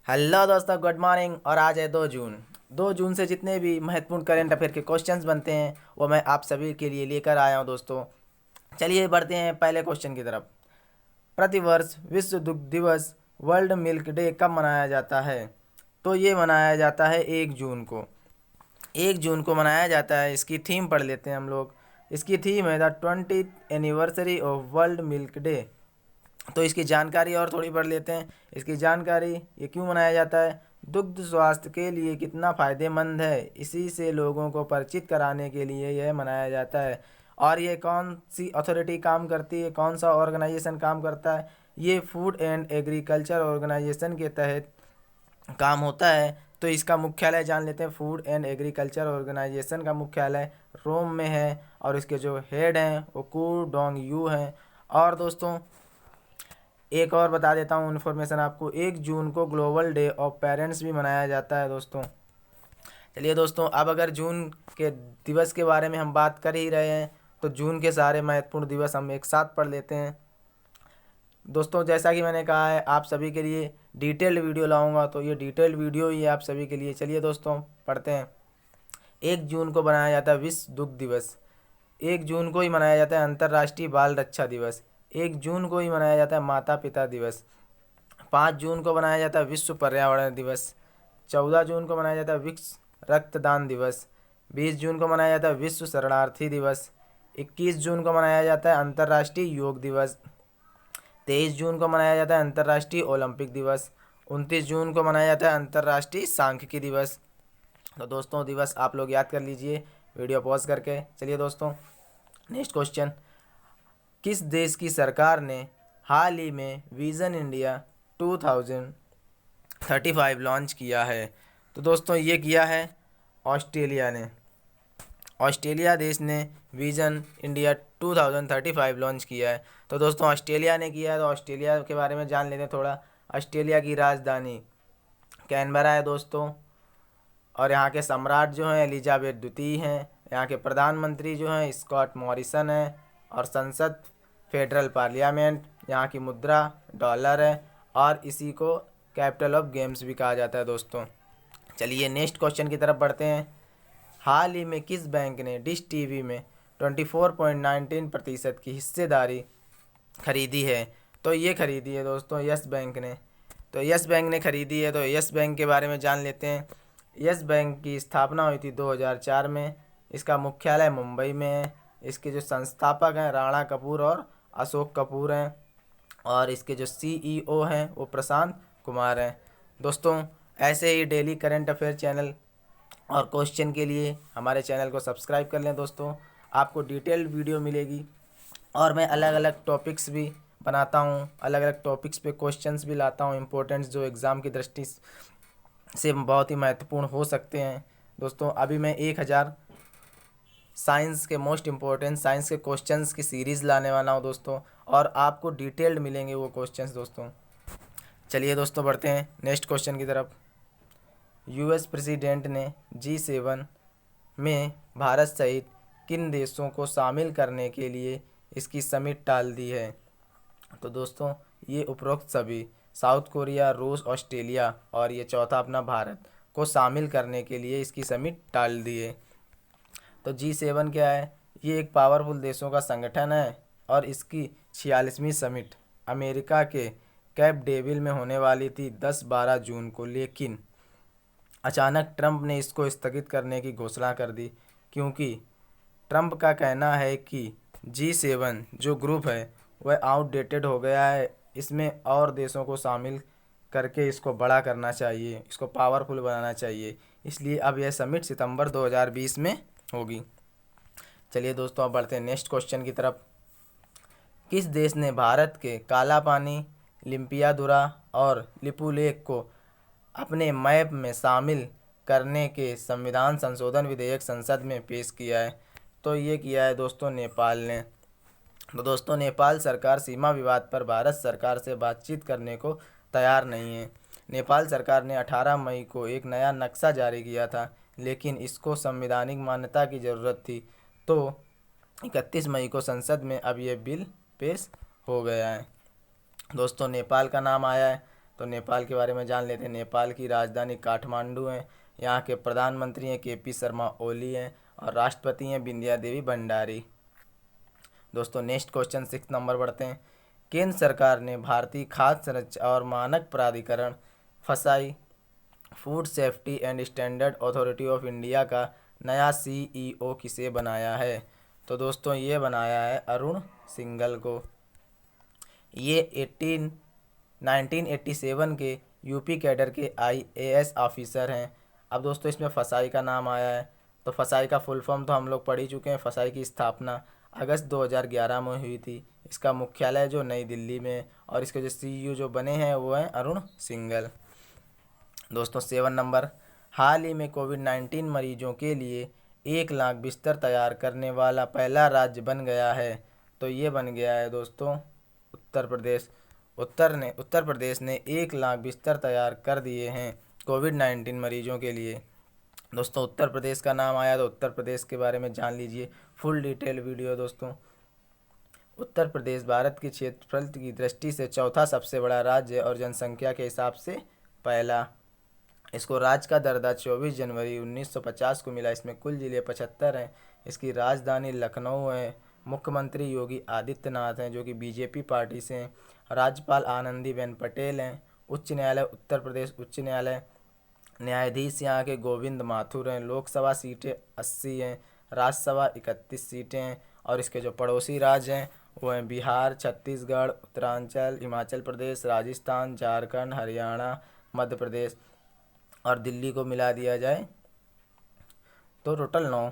Hello दोस्तों, good morning. और आज है 2 जून। 2 जून से जितने भी महत्वपूर्ण करेंट अफेयर के क्वेश्चंस बनते हैं वो मैं आप सभी के लिए लेकर आया हूं दोस्तों। चलिए बढ़ते हैं पहले क्वेश्चन की तरफ। प्रतिवर्ष विश्व दुग्ध दिवस वर्ल्ड मिल्क डे कब मनाया जाता है? तो ये मनाया जाता है 1 जून को। 1 जून को मनाया जाता है। इसकी थीम पढ़ लेते हैं हम लोग। इसकी थीम है the 20th anniversary of world milk day. तो इसकी जानकारी और थोड़ी पढ़ लेते हैं। इसकी जानकारी, ये क्यों मनाया जाता है, दुग्ध स्वास्थ्य के लिए कितना फ़ायदेमंद है, इसी से लोगों को परिचित कराने के लिए यह मनाया जाता है। और ये कौन सी अथॉरिटी काम करती है, कौन सा ऑर्गेनाइजेशन काम करता है? ये फूड एंड एग्रीकल्चर ऑर्गेनाइजेशन के तहत काम होता है। तो इसका मुख्यालय जान लेते हैं। फूड एंड एग्रीकल्चर ऑर्गेनाइजेशन का मुख्यालय रोम में है और इसके जो हेड हैं वो कू डोंग यू हैं। और दोस्तों एक और बता देता हूँ इन्फॉर्मेशन आपको, 1 जून को ग्लोबल डे ऑफ पेरेंट्स भी मनाया जाता है दोस्तों। चलिए दोस्तों, अब अगर जून के दिवस के बारे में हम बात कर ही रहे हैं तो जून के सारे महत्वपूर्ण दिवस हम एक साथ पढ़ लेते हैं दोस्तों। जैसा कि मैंने कहा है आप सभी के लिए डिटेल्ड वीडियो लाऊंगा, तो ये डिटेल्ड वीडियो ही है आप सभी के लिए। चलिए दोस्तों पढ़ते हैं। 1 जून को मनाया जाता है विश्व दुग्ध दिवस। 1 जून को ही मनाया जाता है अंतर्राष्ट्रीय बाल रक्षा दिवस। 1 जून को ही मनाया जाता है माता पिता दिवस। 5 जून को मनाया जाता है विश्व पर्यावरण दिवस। 14 जून को मनाया जाता है विश्व रक्तदान दिवस। 20 जून को मनाया जाता है विश्व शरणार्थी दिवस। 21 जून को मनाया जाता है अंतर्राष्ट्रीय योग दिवस। 23 जून को मनाया जाता है अंतर्राष्ट्रीय ओलंपिक दिवस। 29 जून को मनाया जाता है अंतर्राष्ट्रीय सांख्यिकी दिवस। तो दोस्तों दिवस आप लोग याद कर लीजिए वीडियो पॉज करके। चलिए दोस्तों नेक्स्ट क्वेश्चन। किस देश की सरकार ने हाल ही में विजन इंडिया 2035 लॉन्च किया है? तो दोस्तों ये किया है ऑस्ट्रेलिया ने। ऑस्ट्रेलिया देश ने विजन इंडिया 2035 लॉन्च किया है। तो दोस्तों ऑस्ट्रेलिया ने किया है, तो ऑस्ट्रेलिया के बारे में जान लेते हैं थोड़ा। ऑस्ट्रेलिया की राजधानी कैनबरा है दोस्तों। और यहाँ के सम्राट जो हैं एलिजाबेथ द्वितीय हैं। यहाँ के प्रधानमंत्री जो हैं स्कॉट मॉरिसन है। और संसद फेडरल पार्लियामेंट। यहाँ की मुद्रा डॉलर है और इसी को कैपिटल ऑफ गेम्स भी कहा जाता है दोस्तों। चलिए नेक्स्ट क्वेश्चन की तरफ बढ़ते हैं। हाल ही में किस बैंक ने डिश टीवी में 24.19% की हिस्सेदारी खरीदी है? तो ये खरीदी है दोस्तों यस बैंक ने। तो यस बैंक ने खरीदी है। तो यस बैंक के बारे में जान लेते हैं। यस बैंक की स्थापना हुई थी 2004 में। इसका मुख्यालय मुंबई में है। इसके जो संस्थापक हैं राणा कपूर और अशोक कपूर हैं। और इसके जो सीईओ हैं वो प्रशांत कुमार हैं दोस्तों। ऐसे ही डेली करंट अफेयर चैनल और क्वेश्चन के लिए हमारे चैनल को सब्सक्राइब कर लें दोस्तों। आपको डिटेल्ड वीडियो मिलेगी और मैं अलग अलग टॉपिक्स भी बनाता हूँ। अलग अलग टॉपिक्स पे क्वेश्चंस भी लाता हूँ इम्पोर्टेंट्स, जो एग्ज़ाम की दृष्टि से बहुत ही महत्वपूर्ण हो सकते हैं दोस्तों। अभी मैं 1000 साइंस के मोस्ट इम्पोर्टेंट साइंस के क्वेश्चंस की सीरीज़ लाने वाला हूँ दोस्तों। और आपको डिटेल्ड मिलेंगे वो क्वेश्चंस दोस्तों। चलिए दोस्तों बढ़ते हैं नेक्स्ट क्वेश्चन की तरफ। यूएस प्रेसिडेंट ने G7 में भारत सहित किन देशों को शामिल करने के लिए इसकी समिट टाल दी है? तो दोस्तों ये उपरोक्त सभी साउथ कोरिया, रूस, ऑस्ट्रेलिया और ये चौथा अपना भारत को शामिल करने के लिए इसकी समिट टाल दी है। तो G7 क्या है? ये एक पावरफुल देशों का संगठन है और इसकी 46वीं समिट अमेरिका के कैप डेविल में होने वाली थी 10-12 जून को, लेकिन अचानक ट्रंप ने इसको स्थगित करने की घोषणा कर दी, क्योंकि ट्रंप का कहना है कि G7 जो ग्रुप है वह आउटडेटेड हो गया है। इसमें और देशों को शामिल करके इसको बड़ा करना चाहिए, इसको पावरफुल बनाना चाहिए। इसलिए अब यह समिट सितंबर 2020 में होगी। चलिए दोस्तों अब बढ़ते हैं नेक्स्ट क्वेश्चन की तरफ। किस देश ने भारत के काला पानी, लिम्पियादुरा और लिपुलेख को अपने मैप में शामिल करने के संविधान संशोधन विधेयक संसद में पेश किया है? तो ये किया है दोस्तों नेपाल ने। तो दोस्तों नेपाल सरकार सीमा विवाद पर भारत सरकार से बातचीत करने को तैयार नहीं है। नेपाल सरकार ने 18 मई को एक नया नक्शा जारी किया था, लेकिन इसको संवैधानिक मान्यता की ज़रूरत थी। तो 31 मई को संसद में अब यह बिल पेश हो गया है दोस्तों। नेपाल का नाम आया है तो नेपाल के बारे में जान लेते हैं। नेपाल की राजधानी काठमांडू है। यहाँ के प्रधानमंत्री हैं KP शर्मा ओली हैं और राष्ट्रपति हैं विंध्या देवी भंडारी। दोस्तों नेक्स्ट क्वेश्चन 6 नंबर बढ़ते हैं। केंद्र सरकार ने भारतीय खाद्य संरक्षण और मानक प्राधिकरण फसाई food safety and standard authority of India का नया CEO किसे बनाया है? तो दोस्तों ये बनाया है अरुण सिंघल को। ये 1987 के यूपी कैडर के IAS ऑफिसर हैं। अब दोस्तों इसमें फसाई का नाम आया है, तो फसाई का फुल फॉर्म तो हम लोग पढ़ ही चुके हैं। फसाई की स्थापना अगस्त 2011 में हुई थी। इसका मुख्यालय जो नई दिल्ली में, और इसके जो CEO जो बने हैं वो हैं अरुण सिंघल। दोस्तों 7 नंबर, हाल ही में कोविड-19 मरीजों के लिए 1 लाख बिस्तर तैयार करने वाला पहला राज्य बन गया है। तो ये बन गया है दोस्तों उत्तर प्रदेश। उत्तर प्रदेश ने 1 लाख बिस्तर तैयार कर दिए हैं कोविड-19 मरीजों के लिए। दोस्तों उत्तर प्रदेश का नाम आया तो उत्तर प्रदेश के बारे में जान लीजिए, फुल डिटेल वीडियो। दोस्तों उत्तर प्रदेश भारत की क्षेत्रफल की दृष्टि से चौथा सबसे बड़ा राज्य है और जनसंख्या के हिसाब से पहला। इसको राज्य का दर्जा 24 जनवरी 1950 को मिला। इसमें कुल जिले 75 हैं। इसकी राजधानी लखनऊ है। मुख्यमंत्री योगी आदित्यनाथ हैं जो कि BJP पार्टी से हैं। राज्यपाल आनंदीबेन पटेल हैं। उच्च न्यायालय उत्तर प्रदेश उच्च न्यायालय, न्यायाधीश यहाँ के गोविंद माथुर हैं। लोकसभा सीटें 80 हैं, राज्यसभा 31 सीटें हैं। और इसके जो पड़ोसी राज्य हैं वो हैं बिहार, छत्तीसगढ़, उत्तरांचल, हिमाचल प्रदेश, राजस्थान, झारखंड, हरियाणा, मध्य प्रदेश और दिल्ली को मिला दिया जाए तो टोटल 9।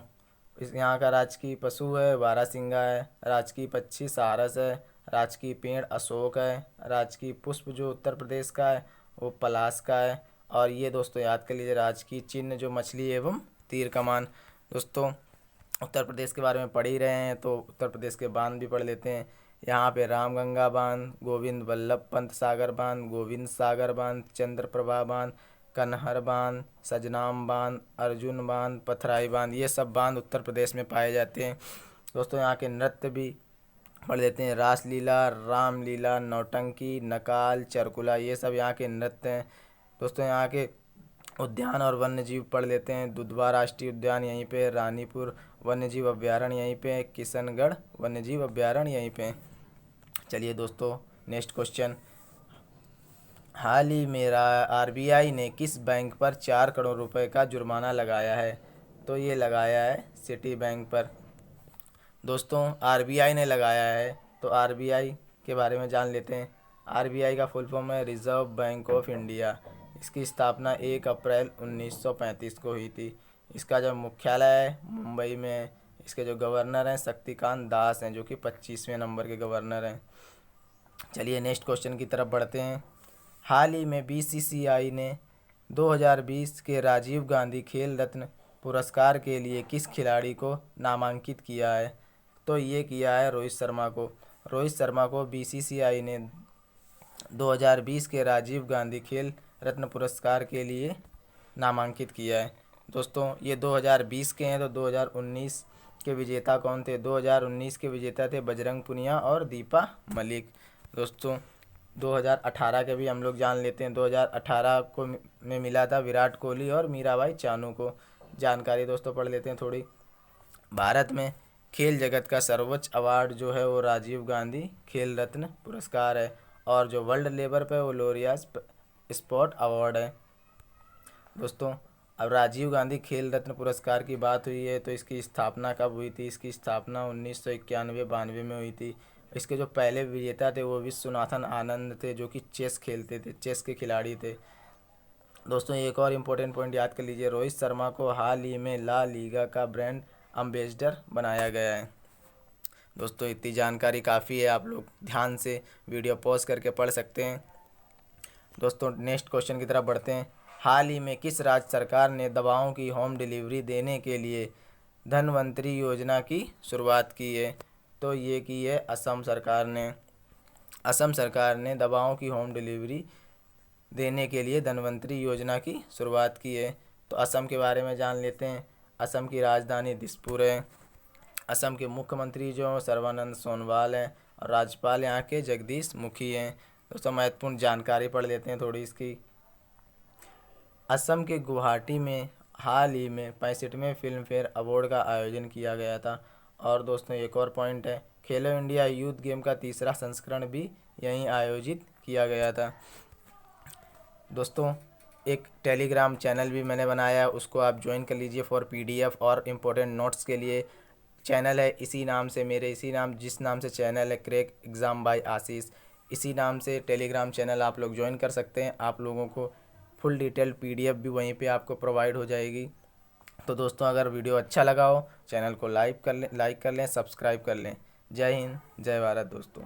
इस यहाँ का राजकीय पशु है बारहसिंगा है। राजकीय पक्षी सारस है। राजकीय पेड़ अशोक है। राजकीय पुष्प जो उत्तर प्रदेश का है वो पलाश का है। और ये दोस्तों याद कर लीजिए राजकीय चिन्ह जो मछली एवं तीर कमान। दोस्तों उत्तर प्रदेश के बारे में पढ़ ही रहे हैं तो उत्तर प्रदेश के बांध भी पढ़ लेते हैं। यहाँ पे रामगंगा बांध, गोविंद वल्लभ पंत सागर बांध, गोविंद सागर बांध, चंद्रप्रभा बांध, कन्हर बांध, सजनाम बांध, अर्जुन बांध, पथराई बांध, ये सब बांध उत्तर प्रदेश में पाए जाते हैं। दोस्तों यहाँ के नृत्य भी पढ़ लेते हैं। रासलीला, रामलीला, नौटंकी, नकाल, चरकुला, ये सब यहाँ के नृत्य हैं। दोस्तों यहाँ के उद्यान और वन्य जीव पढ़ लेते हैं। दुधवा राष्ट्रीय उद्यान यहीं पे, रानीपुर वन्य जीव अभ्यारण्य यहीं पे, किशनगढ़ वन्य जीव अभ्यारण्य यहीं पे। चलिए दोस्तों नेक्स्ट क्वेश्चन, हाल ही में RBI ने किस बैंक पर 4 करोड़ रुपए का जुर्माना लगाया है? तो ये लगाया है सिटी बैंक पर। दोस्तों RBI ने लगाया है तो RBI के बारे में जान लेते हैं। RBI का फुल फॉर्म है रिजर्व बैंक ऑफ इंडिया। इसकी स्थापना 1 अप्रैल 1935 को हुई थी। इसका जो मुख्यालय है मुंबई में है। इसके जो गवर्नर हैं शक्तिकांत दास हैं जो कि 25वें नंबर के गवर्नर हैं। चलिए नेक्स्ट क्वेश्चन की तरफ बढ़ते हैं। हाल ही में BCCI ने 2020 के राजीव गांधी खेल रत्न पुरस्कार के लिए किस खिलाड़ी को नामांकित किया है? तो ये किया है रोहित शर्मा को। रोहित शर्मा को BCCI ने 2020 के राजीव गांधी खेल रत्न पुरस्कार के लिए नामांकित किया है। दोस्तों ये 2020 के हैं तो 2019 के विजेता कौन थे? 2019 के विजेता थे बजरंग पुनिया और दीपा मलिक। दोस्तों 2018 के भी हम लोग जान लेते हैं। 2018 को में मिला था विराट कोहली और मीराबाई चानू को। जानकारी दोस्तों पढ़ लेते हैं थोड़ी। भारत में खेल जगत का सर्वोच्च अवार्ड जो है वो राजीव गांधी खेल रत्न पुरस्कार है और जो वर्ल्ड लेवल पे वो लोरिया स्पोर्ट अवार्ड है। दोस्तों अब राजीव गांधी खेल रत्न पुरस्कार की बात हुई है तो इसकी स्थापना कब हुई थी? इसकी स्थापना 1991-92 में हुई थी। इसके जो पहले विजेता थे वो विश्वनाथन आनंद थे जो कि चेस खेलते थे, चेस के खिलाड़ी थे। दोस्तों एक और इम्पोर्टेंट पॉइंट याद कर लीजिए, रोहित शर्मा को हाल ही में ला लीगा का ब्रांड एम्बेसडर बनाया गया है। दोस्तों इतनी जानकारी काफ़ी है, आप लोग ध्यान से वीडियो पॉज करके पढ़ सकते हैं। दोस्तों नेक्स्ट क्वेश्चन की तरफ बढ़ते हैं। हाल ही में किस राज्य सरकार ने दवाओं की होम डिलीवरी देने के लिए धन्वंतरी योजना की शुरुआत की है? तो ये की है असम सरकार ने। असम सरकार ने दवाओं की होम डिलीवरी देने के लिए धन्वंतरी योजना की शुरुआत की है। तो असम के बारे में जान लेते हैं। असम की राजधानी दिसपुर है। असम के मुख्यमंत्री जो सर्बानंद सोनोवाल हैं और राज्यपाल यहाँ के जगदीश मुखी हैं। दोस्तों महत्वपूर्ण जानकारी पढ़ लेते हैं थोड़ी इसकी। असम के गुवाहाटी में हाल ही में 65वें फिल्म फेयर अवार्ड का आयोजन किया गया था। और दोस्तों एक और पॉइंट है, खेलो इंडिया यूथ गेम का तीसरा संस्करण भी यहीं आयोजित किया गया था। दोस्तों एक टेलीग्राम चैनल भी मैंने बनाया है, उसको आप ज्वाइन कर लीजिए फॉर पीडीएफ और इम्पोर्टेंट नोट्स के लिए। चैनल है इसी नाम से, मेरे इसी नाम जिस नाम से चैनल है, क्रैक एग्ज़ाम बाय आशीष, इसी नाम से टेलीग्राम चैनल आप लोग ज्वाइन कर सकते हैं। आप लोगों को फुल डिटेल पीडीएफ भी वहीं पे आपको प्रोवाइड हो जाएगी। तो दोस्तों अगर वीडियो अच्छा लगा हो, चैनल को लाइक कर लें, सब्सक्राइब कर लें। जय हिंद, जय भारत दोस्तों।